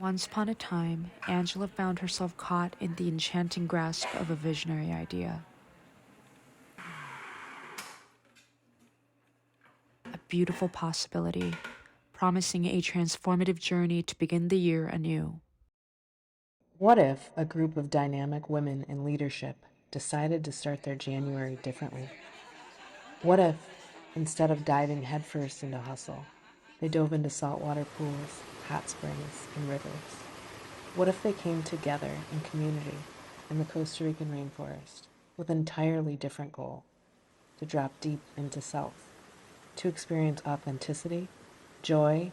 Once upon a time, Angela found herself caught in the enchanting grasp of a visionary idea. A beautiful possibility, promising a transformative journey to begin the year anew. What if a group of dynamic women in leadership decided to start their January differently? What if, instead of diving headfirst into hustle, they dove into saltwater pools, hot springs, and rivers? What if they came together in community in the Costa Rican rainforest with an entirely different goal: to drop deep into self, to experience authenticity, joy,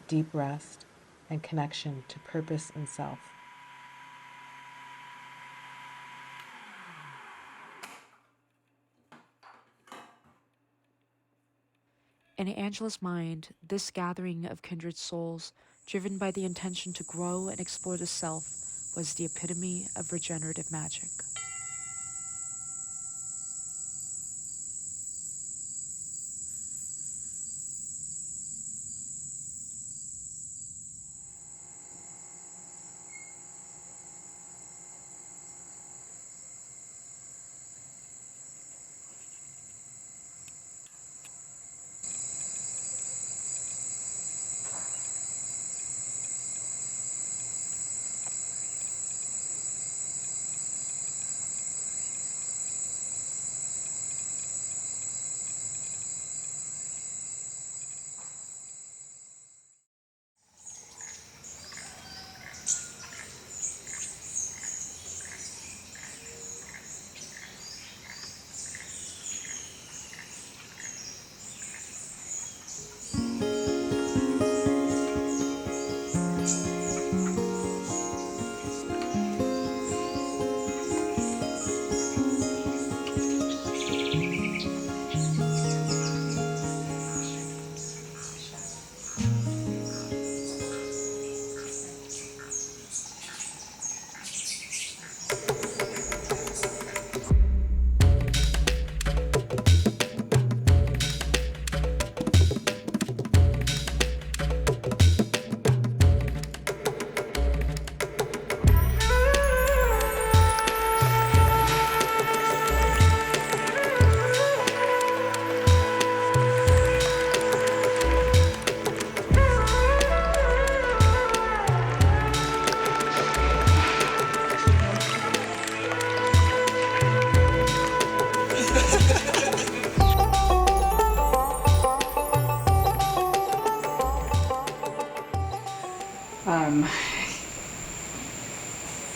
deep rest, and connection to purpose and self? In Angela's mind, this gathering of kindred souls, driven by the intention to grow and explore the self, was the epitome of regenerative magic.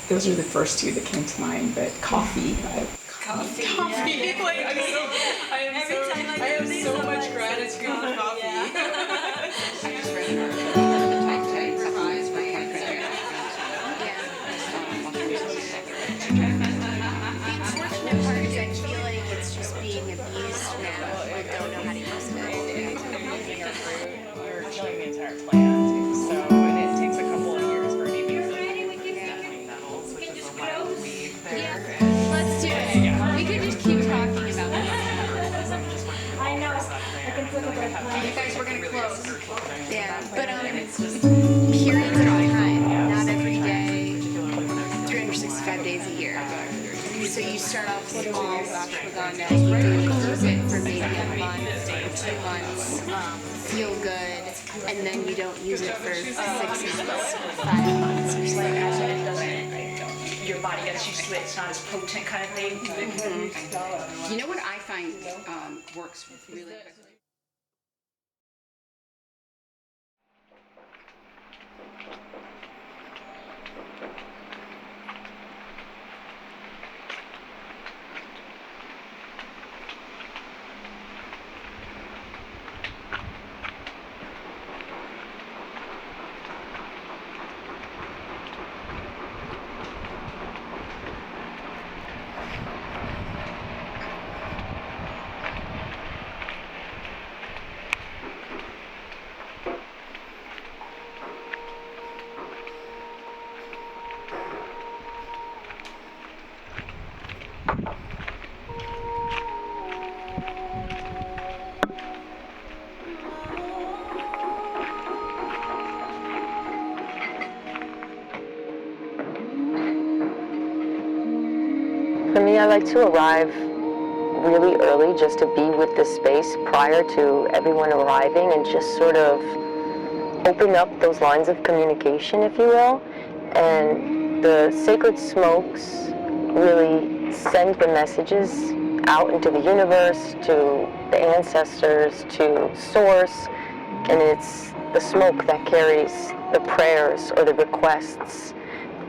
Those are the first two that came to mind, but coffee. Coffee. Yeah. Like, I have so much gratitude for coffee. I just read an article on the type supplements for The unfortunate part is I feel like it's just being abused now. I don't know how to use it. We're killing the entire plant too, so and it takes a couple of years for it to be definitely metals, which is a lot of weed there. Yeah, let's do it. We can just keep talking about this. I know. You guys were gonna close. Yeah, but periods at all time, not every day, 365 days a year. So you start off small, ashwagandha, you use it for maybe a month or 2 months, feel good, and then you don't use it for 6 months or 5 months or something. It doesn't, your body gets used to it, it's not as potent kind of thing. Mm-hmm. You know what I find works really quickly? For me, I like to arrive really early just to be with the space prior to everyone arriving and just sort of open up those lines of communication, if you will. And the sacred smokes really send the messages out into the universe, to the ancestors, to source. And it's the smoke that carries the prayers or the requests.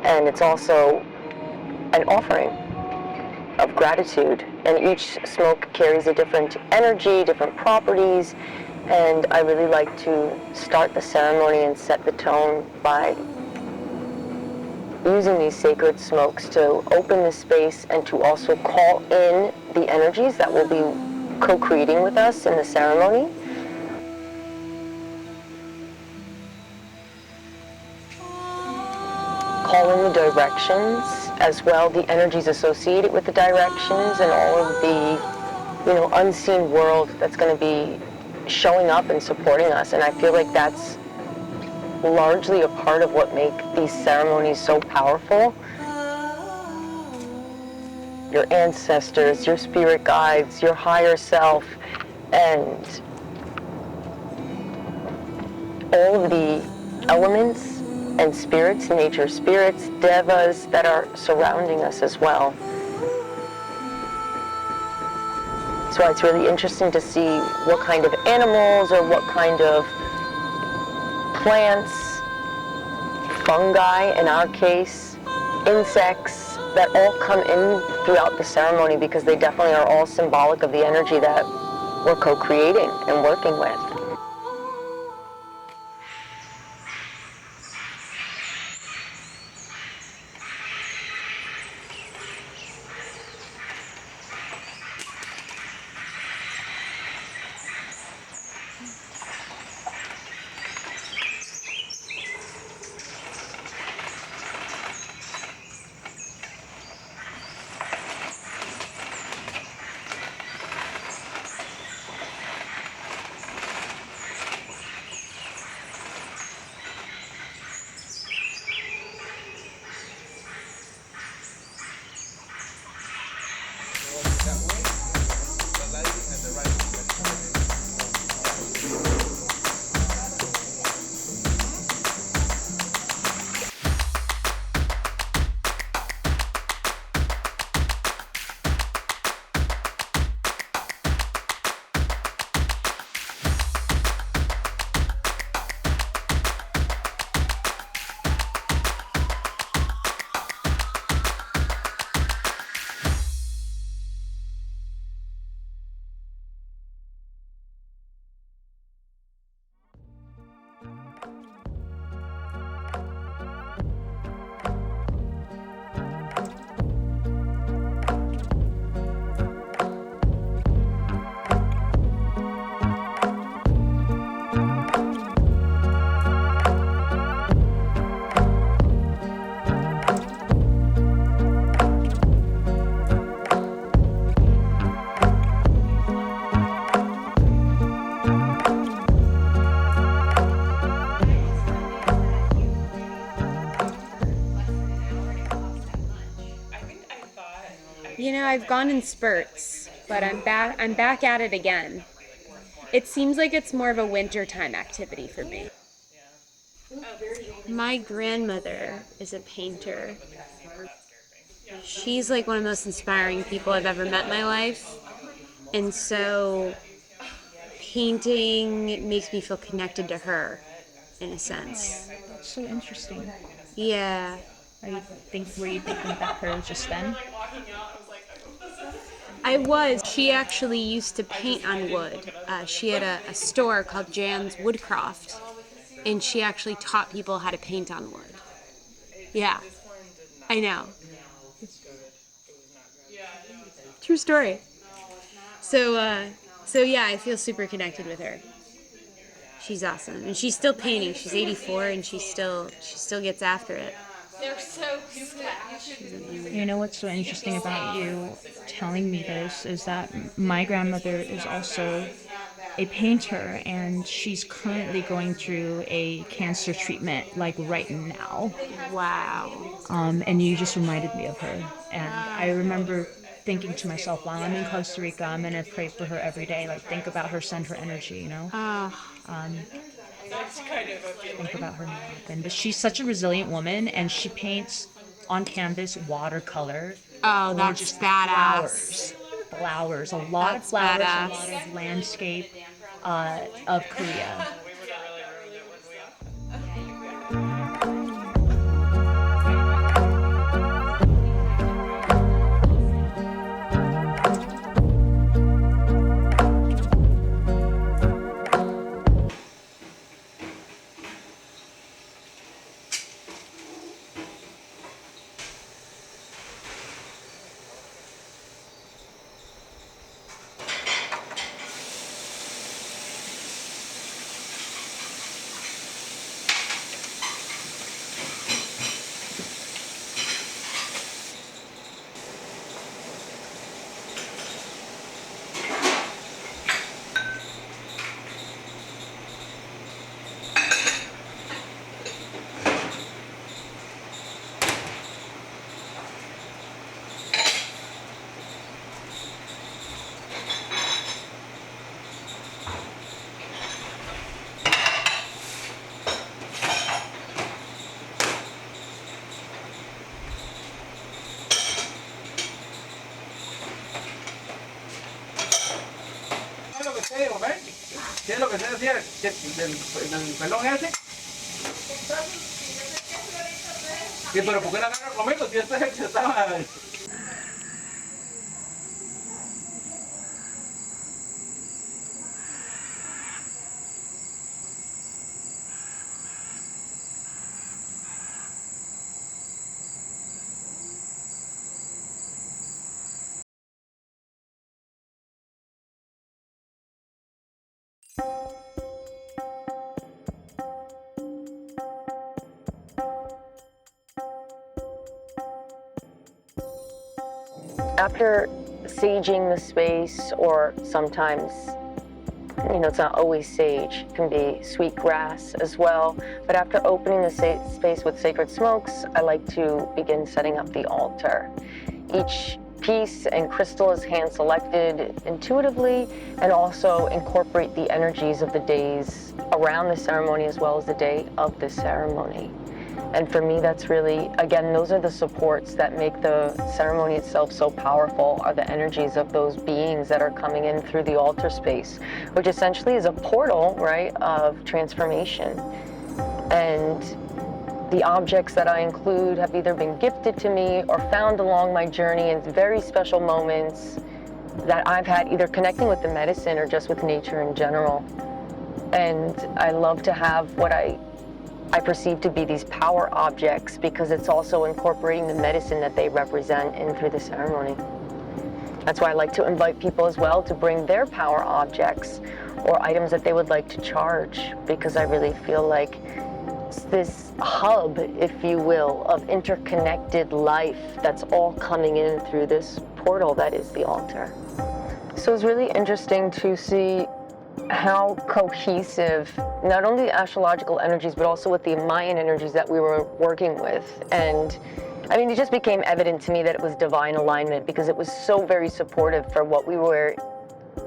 And it's also an offering of gratitude, and each smoke carries a different energy, different properties, and I really like to start the ceremony and set the tone by using these sacred smokes to open the space and to also call in the energies that will be co-creating with us in the ceremony. Call in the directions as well, the energies associated with the directions and all of the, unseen world that's going to be showing up and supporting us. And I feel like that's largely a part of what make these ceremonies so powerful. Your ancestors, your spirit guides, your higher self, and all of the elements and spirits, nature spirits, devas that are surrounding us as well. So it's really interesting to see what kind of animals or what kind of plants, fungi in our case, insects, that all come in throughout the ceremony because they definitely are all symbolic of the energy that we're co-creating and working with. I've gone in spurts, but I'm back at it again. It seems like it's more of a wintertime activity for me. My grandmother is a painter. She's like one of the most inspiring people I've ever met in my life. And so painting makes me feel connected to her in a sense. That's so interesting. Yeah. Were you thinking about her just then? I was. She actually used to paint on wood. She had a store called Jan's Woodcroft, and she actually taught people how to paint on wood. Yeah, I know. True story. So yeah, I feel super connected with her. She's awesome, and she's still painting. She's 84, and she still gets after it. They're so sad. You know what's so interesting about you telling me this is that my grandmother is also a painter, and she's currently going through a cancer treatment, like right now. Wow. And you just reminded me of her. And I remember thinking to myself, while I'm in Costa Rica, I'm gonna pray for her every day. Like, think about her, send her energy, you know. That's kind of a Think feeling. about her more often. But she's such a resilient woman, and she paints on canvas Oh, watercolor. that's Gorgeous badass. flowers, a lot of That's flowers, badass. a lot of landscape of Korea. We would have really ruined it, wouldn't we? ¿Qué es lo que se decía del pelón ese? Sí, pero ¿por qué la agarra conmigo? Si este es el que estaba... After saging the space, or sometimes, it's not always sage, it can be sweet grass as well. But after opening the space with sacred smokes, I like to begin setting up the altar. Each piece and crystal is hand selected intuitively, and also incorporate the energies of the days around the ceremony as well as the day of the ceremony. And for me, that's really, again, those are the supports that make the ceremony itself so powerful, are the energies of those beings that are coming in through the altar space, which essentially is a portal, right, of transformation. And the objects that I include have either been gifted to me or found along my journey in very special moments that I've had, either connecting with the medicine or just with nature in general. And I love to have what I perceive to be these power objects, because it's also incorporating the medicine that they represent in through the ceremony. That's why I like to invite people as well to bring their power objects or items that they would like to charge, because I really feel like it's this hub, if you will, of interconnected life that's all coming in through this portal that is the altar. So it's really interesting to see how cohesive not only the astrological energies but also with the Mayan energies that we were working with. And I mean, it just became evident to me that it was divine alignment, because it was so very supportive for what we were,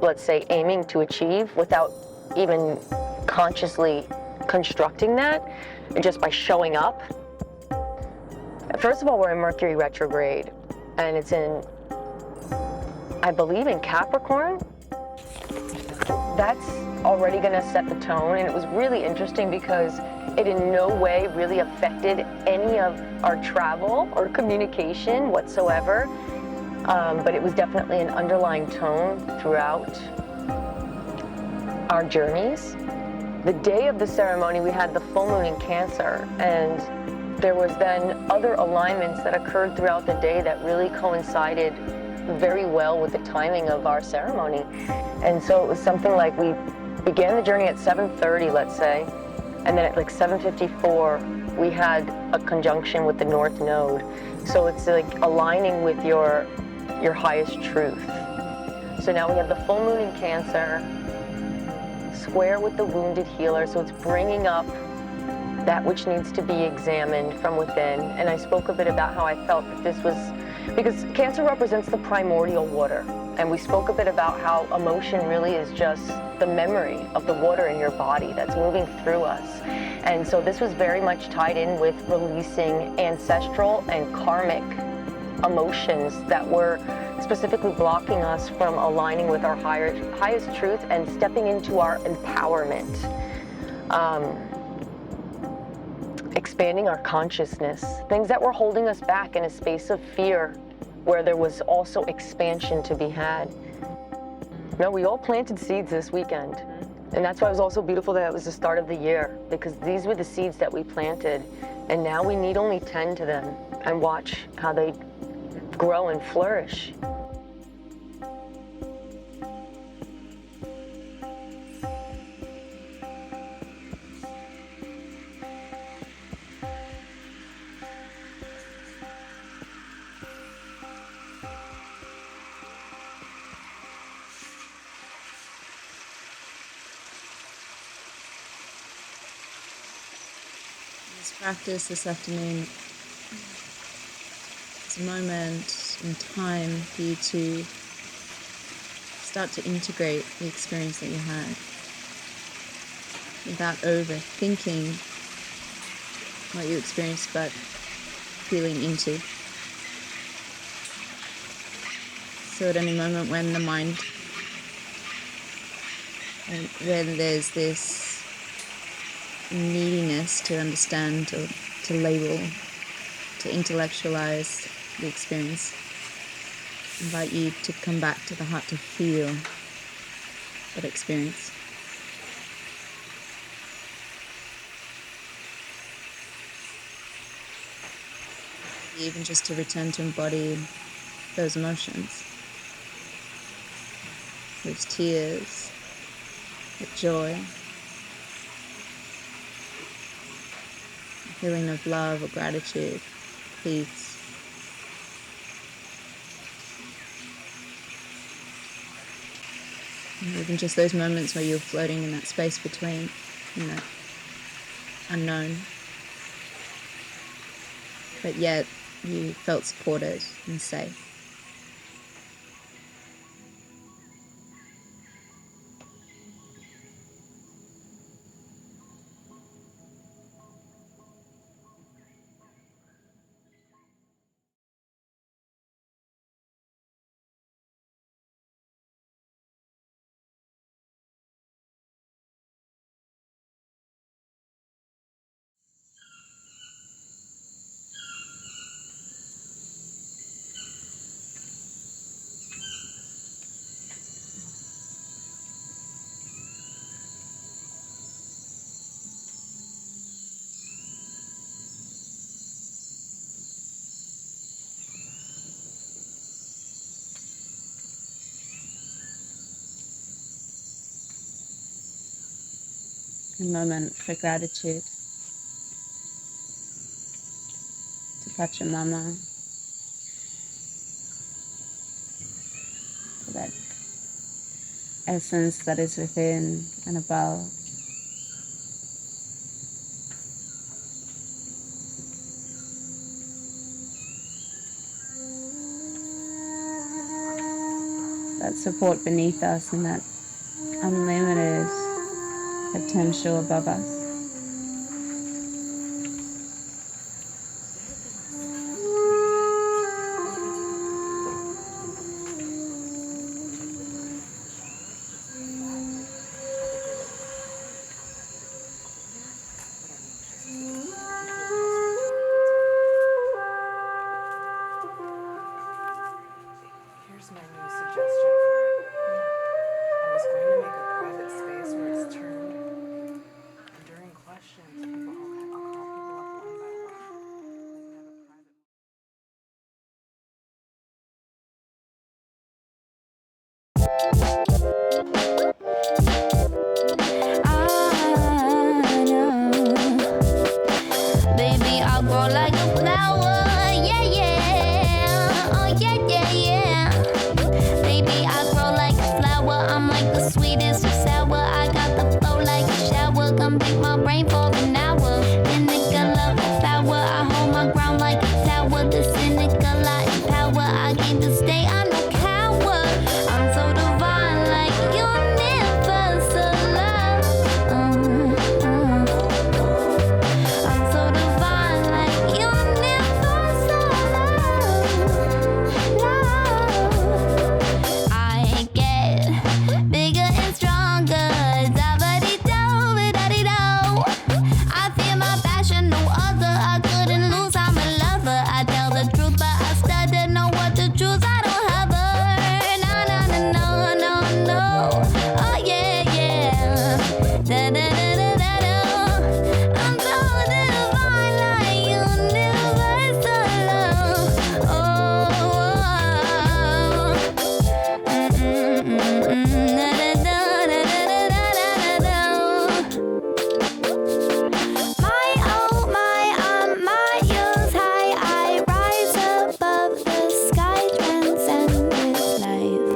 let's say, aiming to achieve without even consciously constructing that, and just by showing up. First of all, we're in Mercury retrograde, and it's in, I believe, in Capricorn. That's already going to set the tone, and it was really interesting because it in no way really affected any of our travel or communication whatsoever, but it was definitely an underlying tone throughout our journeys. The day of the ceremony, we had the full moon in Cancer, and there was then other alignments that occurred throughout the day that really coincided very well with the timing of our ceremony. And so it was something like we began the journey at 7:30, let's say, and then at like 7:54, we had a conjunction with the North Node. So it's like aligning with your highest truth. So now we have the full moon in Cancer, square with the wounded healer, so it's bringing up that which needs to be examined from within. And I spoke a bit about how I felt that this was, because Cancer represents the primordial water. And we spoke a bit about how emotion really is just the memory of the water in your body that's moving through us. And so this was very much tied in with releasing ancestral and karmic emotions that were specifically blocking us from aligning with our highest truth and stepping into our empowerment. Expanding our consciousness, things that were holding us back in a space of fear where there was also expansion to be had. No, we all planted seeds this weekend. And that's why it was also beautiful that it was the start of the year, because these were the seeds that we planted. And now we need only tend to them and watch how they grow and flourish. This practice this afternoon is a moment in time for you to start to integrate the experience that you had without overthinking what you experienced, but feeling into. So at any moment when the mind, when there's this neediness to understand or to label, to intellectualize the experience, invite you to come back to the heart to feel that experience. Even just to return to embody those emotions, those tears, the joy, feeling of love or gratitude, peace. And even just those moments where you're floating in that space between, in that unknown, but yet you felt supported and safe. A moment for gratitude to Pachamama, for that essence that is within and above. That support beneath us and that unlimited potential above us. Here's my new suggestion for it. I was going to make a private space where it's turned, and during questions, people, I'll call people up one by one. We can have a private. I know, baby, I'll grow like a flower, yeah, yeah, oh, yeah, yeah, yeah, baby, I came to stay, I'm no coward. I'm so divine, like universal love. I'm so divine, like universal love. I get bigger and stronger. Da-ba-dee-do, I feel my passion, no other. I couldn't lose, I'm a lover. I tell the truth, but I stutter, know what to choose. I don't have her. No, no, no, no, no, no. Oh yeah, yeah. Da da da da da da. I'm so divine, like universal love. Oh, da da da da da da da da. My oh my use high, I rise above the sky, transcend with life.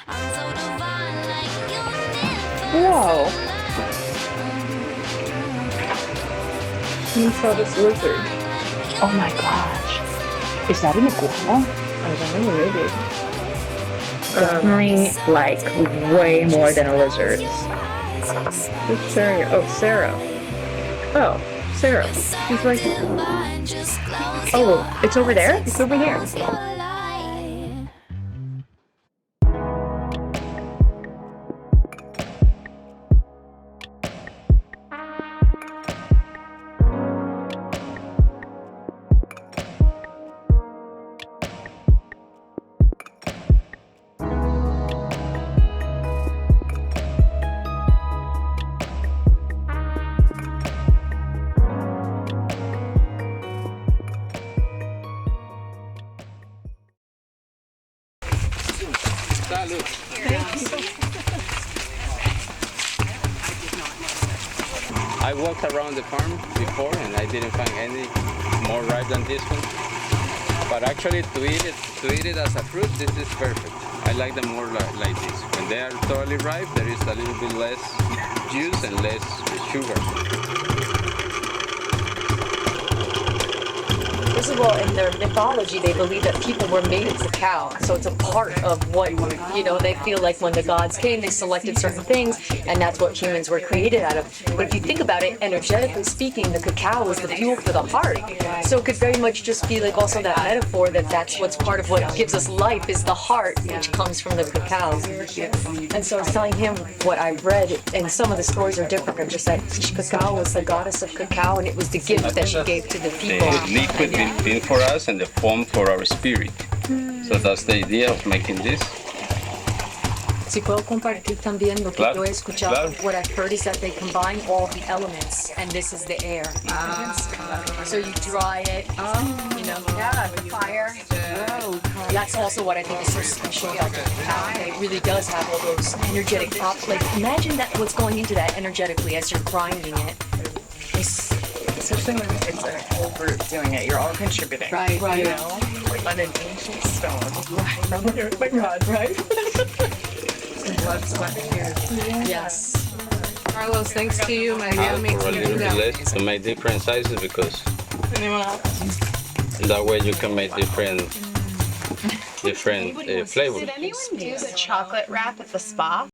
I'm so divine, like Whoa. You saw this lizard. Oh my gosh. Is that an iguana? I don't know, maybe. Definitely like way more than a lizard. Who's Sarah? Oh, Sarah. Oh, Sarah. She's like, oh, it's over there? It's over there. I walked around the farm before and I didn't find any more ripe than this one. But actually to eat it as a fruit, this is perfect. I like them more like this. When they are totally ripe, there is a little bit less juice and less sugar. First of all, in their mythology, they believe that people were made of cacao. So it's a part of what, they feel like when the gods came, they selected certain things, and that's what humans were created out of. But if you think about it, energetically speaking, the cacao is the fuel for the heart. So it could very much just be like also that metaphor that that's what's part of what gives us life is the heart, which comes from the cacao. And so I was telling him what I read, and some of the stories are different. Just that Cacao was the goddess of cacao, and it was the gift that she gave to the people. The liquid being for us and the foam for our spirit. So that's the idea of making this. Si puedo compartir también lo que yo he escuchado. What I've heard is that they combine all the elements, and this is the air. So you dry it, fire. That's also what I think is so special about the cacao. It really does have all those energetic imagine that what's going into that energetically as you're grinding it. Especially when it's a whole group doing it, you're all contributing. Right. You know? On an ancient stone. From the earth by God, right? Blood, sweat, and tears. Yes. Carlos, thanks to you, my dear, makes For a me little do bit that. less to make different sizes because Anyone else? that way you can make different flavors. Did anyone do the chocolate wrap at the spa?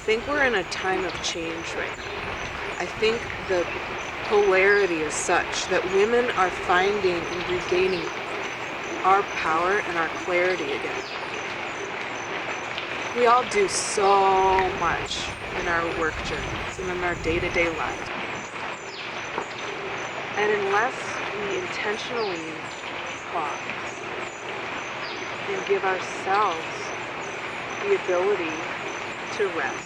think we're in a time of change right now. I think the polarity is such that women are finding and regaining our power and our clarity again. We all do so much in our work journeys and in our day-to-day lives. And unless we intentionally pause and give ourselves the ability to rest,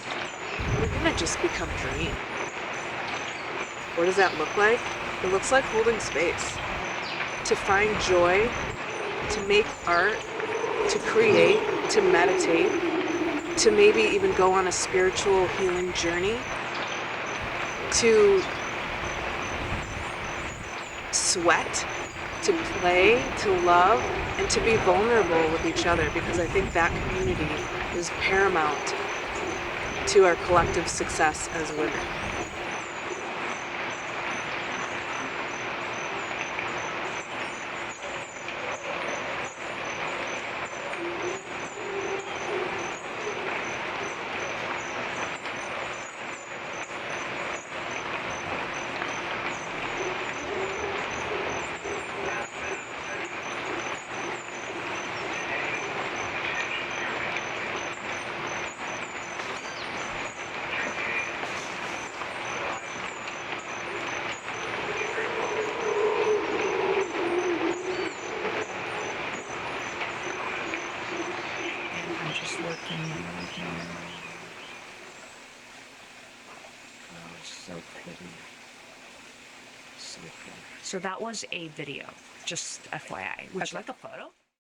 we're gonna just become drained. What does that look like? It looks like holding space, to find joy, to make art, to create, to meditate, to maybe even go on a spiritual healing journey, to sweat, to play, to love, and to be vulnerable with each other, because I think that community is paramount to our collective success as women. I'm just working right now. Oh, so pretty. So pretty. So that was a video, just FYI. Would you like a photo?